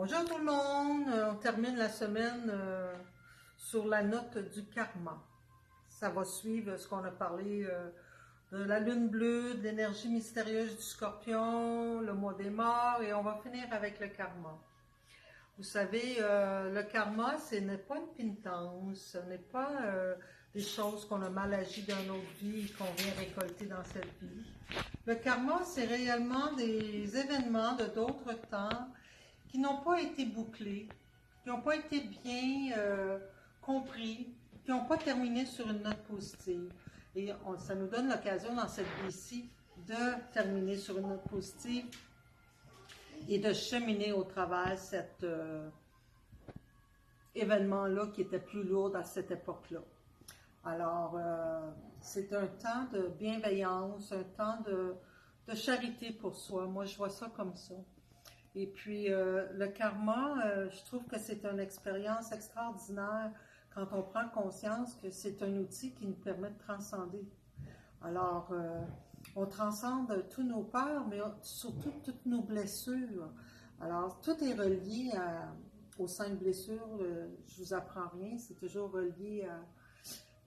Bonjour tout le monde, on termine la semaine sur la note du karma. Ça va suivre ce qu'on a parlé de la lune bleue, de l'énergie mystérieuse du scorpion, le mois des morts et on va finir avec le karma. Vous savez, le karma, ce n'est pas une pénitence, ce n'est pas des choses qu'on a mal agi dans notre vie et qu'on vient récolter dans cette vie. Le karma, c'est réellement des événements de d'autres temps qui n'ont pas été bouclés, qui n'ont pas été bien compris, qui n'ont pas terminé sur une note positive. Et ça nous donne l'occasion dans cette vie-ci de terminer sur une note positive et de cheminer au travers cet événement-là qui était plus lourd à cette époque-là. Alors, c'est un temps de bienveillance, un temps de charité pour soi. Moi, je vois ça comme ça. Et puis, le karma, je trouve que c'est une expérience extraordinaire quand on prend conscience que c'est un outil qui nous permet de transcender. Alors, on transcende tous nos peurs, mais surtout toutes nos blessures. Alors, tout est relié aux 5 blessures. Je vous apprends rien, c'est toujours relié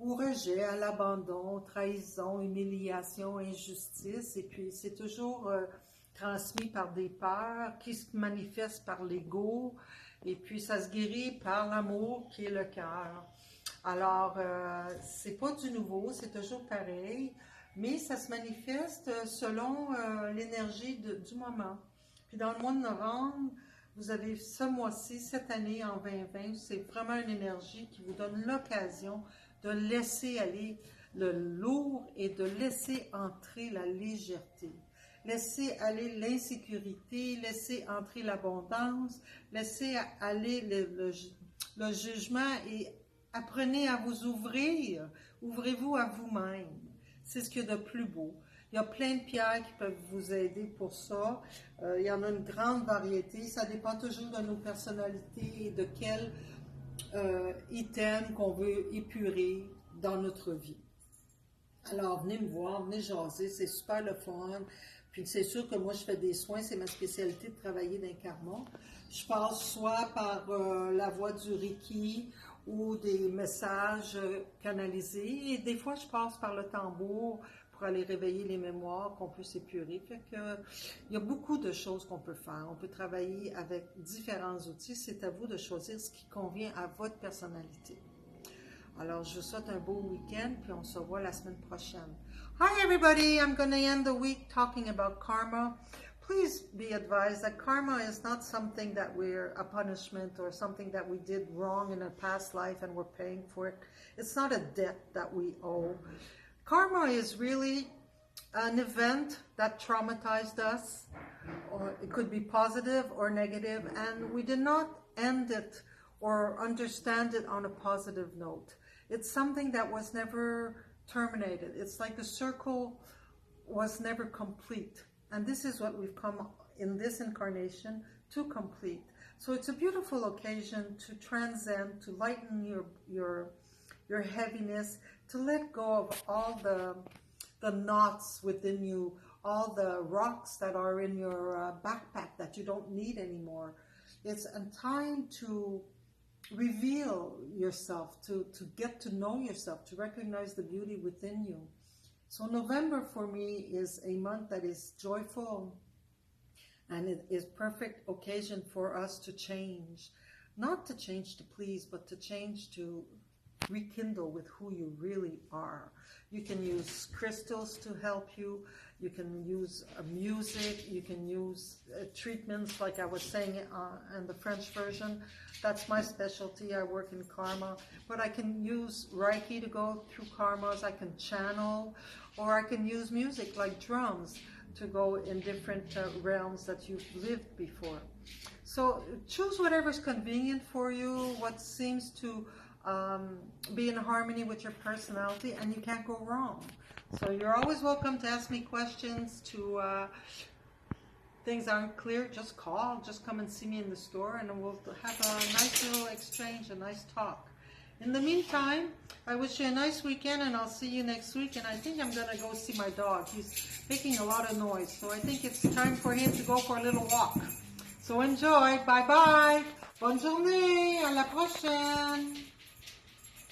au rejet, à l'abandon, trahison, humiliation, injustice. Et puis, c'est toujours transmis par des peurs qui se manifestent par l'ego. Et puis, ça se guérit par l'amour qui est le cœur. Alors, c'est pas du nouveau, c'est toujours pareil, mais ça se manifeste selon l'énergie du moment. Puis dans le mois de novembre, vous avez ce mois-ci, cette année en 2020, c'est vraiment une énergie qui vous donne l'occasion de laisser aller le lourd et de laisser entrer la légèreté. Laissez aller l'insécurité, laissez entrer l'abondance, laissez aller le jugement et apprenez à vous ouvrir. Ouvrez-vous à vous-même. C'est ce qu'il y a de plus beau. Il y a plein de pierres qui peuvent vous aider pour ça. Il y en a une grande variété. Ça dépend toujours de nos personnalités et de quel item qu'on veut épurer dans notre vie. Alors, venez me voir, venez jaser, c'est super le fun. Puis c'est sûr que moi, je fais des soins, c'est ma spécialité de travailler dans le karma. Je passe soit par la voie du Reiki ou des messages canalisés. Et des fois, je passe par le tambour pour aller réveiller les mémoires qu'on peut s'épurer. Fait que, il y a beaucoup de choses qu'on peut faire. On peut travailler avec différents outils. C'est à vous de choisir ce qui convient à votre personnalité. Alors, je vous souhaite un beau week-end, puis on se revoit la semaine prochaine. Hi everybody, I'm going to end the week talking about karma. Please be advised that karma is not something that we're a punishment or something that we did wrong in a past life and we're paying for it. It's not a debt that we owe. Karma is really an event that traumatized us, or it could be positive or negative, and we did not end it or understand it on a positive note. It's something that was never terminated. It's like the circle was never complete. And this is what we've come in this incarnation to complete. So it's a beautiful occasion to transcend, to lighten your heaviness, to let go of all the knots within you, all the rocks that are in your backpack that you don't need anymore. It's a time to reveal yourself, to get to know yourself, to recognize the beauty within you. So November for me is a month that is joyful, and it is perfect occasion for us to change. Not to change to please, but to change to rekindle with who you really are. You can use crystals to help you. You can use music. You can use treatments like I was saying in the French version. That's my specialty. I work in karma. But I can use Reiki to go through karmas. I can channel. Or I can use music like drums to go in different realms that you've lived before. So choose whatever's convenient for you, what seems to be in harmony with your personality, and you can't go wrong. So you're always welcome to ask me questions, to things aren't clear, just call, just come and see me in the store, and we'll have a nice little exchange, a nice talk. In the meantime, I wish you a nice weekend, and I'll see you next week. And I think I'm going to go see my dog. He's making a lot of noise, so I think it's time for him to go for a little walk. So So enjoy. Bye bye. Bonne journée. À la prochaine.